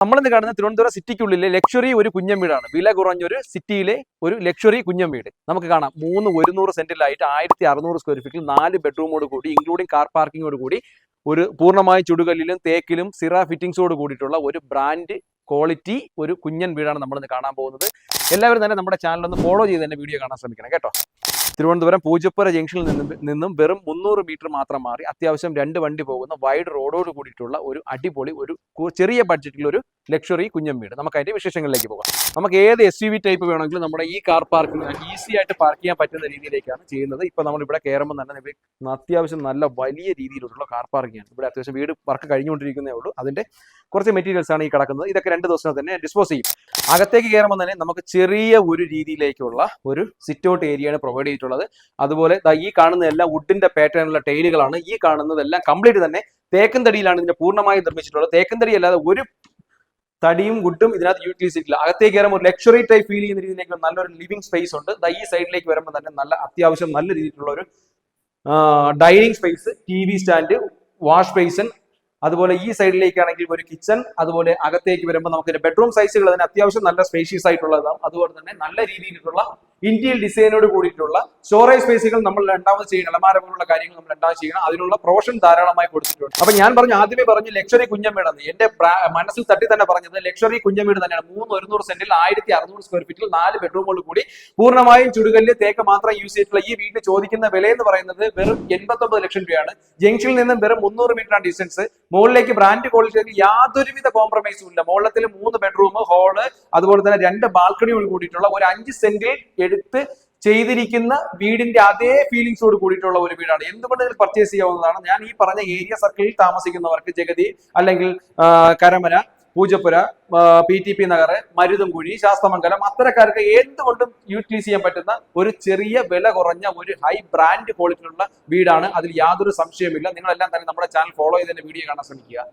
നമ്മളിന്ന് കാണുന്ന തിരുവനന്തപുരം സിറ്റിക്കുള്ളിലെ ലക്ഷറി ഒരു കുഞ്ഞൻ വീടാണ്. വില കുറഞ്ഞൊരു സിറ്റിയിലെ ഒരു ലക്ഷറി കുഞ്ഞൻ വീട്. നമുക്ക് കാണാം 100 സെന്റിലായിട്ട് 1600 സ്ക്വയർ ഫീറ്റിൽ 4 ബെഡ്റൂമോട് കൂടി ഇൻക്ലൂഡിംഗ് കാർ പാർക്കിങ്ങോട് കൂടി ഒരു പൂർണ്ണമായും ചുടുകല്ലിലും തേക്കിലും സിറ ഫിറ്റിംഗ്സോട് കൂടിയിട്ടുള്ള ഒരു ബ്രാൻഡ് ക്വാളിറ്റി ഒരു കുഞ്ഞൻ വീടാണ് നമ്മളിന്ന് കാണാൻ പോകുന്നത്. എല്ലാവരും തന്നെ നമ്മുടെ ചാനൽ ഒന്ന് ഫോളോ ചെയ്ത് തന്നെ വീഡിയോ കാണാൻ ശ്രമിക്കണം കേട്ടോ. തിരുവനന്തപുരം പൂജപ്പുര ജംഗ്ഷനിൽ നിന്നും വെറും 300 മീറ്റർ മാത്രം മാറി അത്യാവശ്യം 2 വണ്ടി പോകുന്ന വൈഡ് റോഡോട് കൂടിയിട്ടുള്ള ഒരു അടിപൊളി ഒരു ചെറിയ ബഡ്ജറ്റിൽ ഒരു ലക്ഷറി കുഞ്ഞൻ വീട്. നമുക്ക് അതിന്റെ വിശേഷങ്ങളിലേക്ക് പോകാം. നമുക്ക് ഏത് SUV ടൈപ്പ് വേണമെങ്കിലും നമ്മുടെ ഈ കാർ പാർക്കിംഗ് ഈസി ആയിട്ട് പാർക്ക് ചെയ്യാൻ പറ്റുന്ന രീതിയിലേക്കാണ് ചെയ്യുന്നത്. ഇപ്പൊ നമ്മൾ ഇവിടെ കയറുമ്പോൾ തന്നെ അത്യാവശ്യം നല്ല വലിയ രീതിയിലുള്ള കാർ പാർക്കിംഗ് ആണ്. ഇവിടെ അത്യാവശ്യം വീട് വർക്ക് കഴിഞ്ഞുകൊണ്ടിരിക്കുന്നേ ഉള്ളൂ. അതിന്റെ കുറച്ച് മെറ്റീരിയൽസ് ആണ് ഈ കിടക്കുന്നത്. ഇതൊക്കെ 2 ദിവസം തന്നെ ഡിസ്പോസ് ചെയ്യും. അകത്തേക്ക് കയറുമ്പോൾ തന്നെ നമുക്ക് ചെറിയ ഒരു രീതിയിലേക്കുള്ള ഒരു സിറ്റ് ഔട്ട് ഏരിയയാണ് പ്രൊവൈഡ് ചെയ്തിട്ടുള്ളത്. അതുപോലെ ഈ കാണുന്ന എല്ലാം വുഡിന്റെ പാറ്റേണിലുള്ള ടൈലുകളാണ്. ഈ കാണുന്നതെല്ലാം കംപ്ലീറ്റ് തന്നെ തേക്കൻ തടിയിലാണ് ഇതിന്റെ പൂർണ്ണമായി നിർമ്മിച്ചിട്ടുള്ളത്. തേക്കൻ തടി അല്ലാതെ ഒരു തടിയും വുഡും ഇതിനകത്ത് യൂട്ടിലൈസ് ചെയ്തിട്ടില്ല. അകത്തേക്ക് കയറുമ്പോൾ ഒരു ലക്ഷറി ടൈപ്പ് ഫീൽ ചെയ്യുന്ന രീതിയിലേക്ക് നല്ലൊരു ലിവിംഗ് സ്പേസ് ഉണ്ട്. ഈ സൈഡിലേക്ക് വരുമ്പോൾ തന്നെ നല്ല അത്യാവശ്യം നല്ല രീതിയിലുള്ള ഒരു dining space, TV stand, wash basin, അതുപോലെ ഈ സൈഡിലേക്കാണെങ്കിൽ ഒരു കിച്ചൺ, അതുപോലെ അകത്തേക്ക് വരുമ്പോൾ നമുക്ക് ബെഡ്റൂം സൈസുകൾ തന്നെ അത്യാവശ്യം നല്ല സ്പേഷ്യസ് ആയിട്ടുള്ളതാണ്. അതുപോലെ തന്നെ നല്ല രീതിയിലുള്ള ഇന്ത്യയിൽ ഡിസൈനോട് കൂടിയിട്ടുള്ള സ്റ്റോറേജ് സ്പേസുകൾ നമ്മൾ രണ്ടാമത് ചെയ്യണം. അലമാര പോലുള്ള കാര്യങ്ങൾ നമ്മൾ രണ്ടാമത് ചെയ്യണം. അതിനുള്ള പ്രൊവിഷൻ ധാരാളമായി കൊടുത്തിട്ടുണ്ട്. അപ്പൊ ഞാൻ ആദ്യമേ പറഞ്ഞു ലക്ഷറി കുഞ്ഞൻ വീടെന്ന്. എന്റെ മനസ്സിൽ തട്ടി തന്നെ പറഞ്ഞത് ലക്ഷറി കുഞ്ഞൻ വീട് തന്നെയാണ്. 100 സെന്റിൽ 1600 സ്ക്വയർ ഫീറ്റിൽ 4 ബെഡ്റൂമോട് കൂടി പൂർണ്ണമായും ചുടുകല്ല് തേക്ക് മാത്രം യൂസ് ചെയ്തിട്ടുള്ള ഈ വീടിന് ചോദിക്കുന്ന വില എന്ന് പറയുന്നത് വെറും 89 ലക്ഷം രൂപയാണ്. ജംഗ്ഷനിൽ നിന്നും വെറും 300 മീറ്റർ ഡിസ്റ്റൻസ്. മുകളിലേക്ക് ബ്രാൻഡ് ക്വാളിറ്റിക്ക് യാതൊരുവിധ കോംപ്രമൈസും ഇല്ല. മുകളിൽ 3 ബെഡ്റൂം, ഹോള്, അതുപോലെ തന്നെ 2 ബാൽക്കണിയോട് കൂടിയിട്ടുള്ള ഒരു 5 സെന്റ് എടുത്ത് ചെയ്തിരിക്കുന്ന വീടിന്റെ അതേ ഫീലിംഗ്സോട് കൂടിയിട്ടുള്ള ഒരു വീടാണ്. എന്തുകൊണ്ട് ഇതിൽ പർച്ചേസ് ചെയ്യാവുന്നതാണ്. ഞാൻ ഈ പറഞ്ഞ ഏരിയ സർക്കിളിൽ താമസിക്കുന്നവർക്ക് ജഗതി അല്ലെങ്കിൽ കരമന, പൂജപ്പുര, PTP നഗർ, മരുതൻകുഴി, ശാസ്തമംഗലം അത്തരക്കാർക്ക് എന്തുകൊണ്ടും യൂട്ടിലൈസ് ചെയ്യാൻ പറ്റുന്ന ഒരു ചെറിയ വില കുറഞ്ഞ ഒരു ഹൈ ബ്രാൻഡ് ക്വാളിറ്റിയിലുള്ള വീടാണ്. അതിൽ യാതൊരു സംശയമില്ല. നിങ്ങളെല്ലാം തന്നെ നമ്മുടെ ചാനൽ ഫോളോ ചെയ്ത് തന്നെ വീഡിയോ കാണാൻ ശ്രമിക്കുക.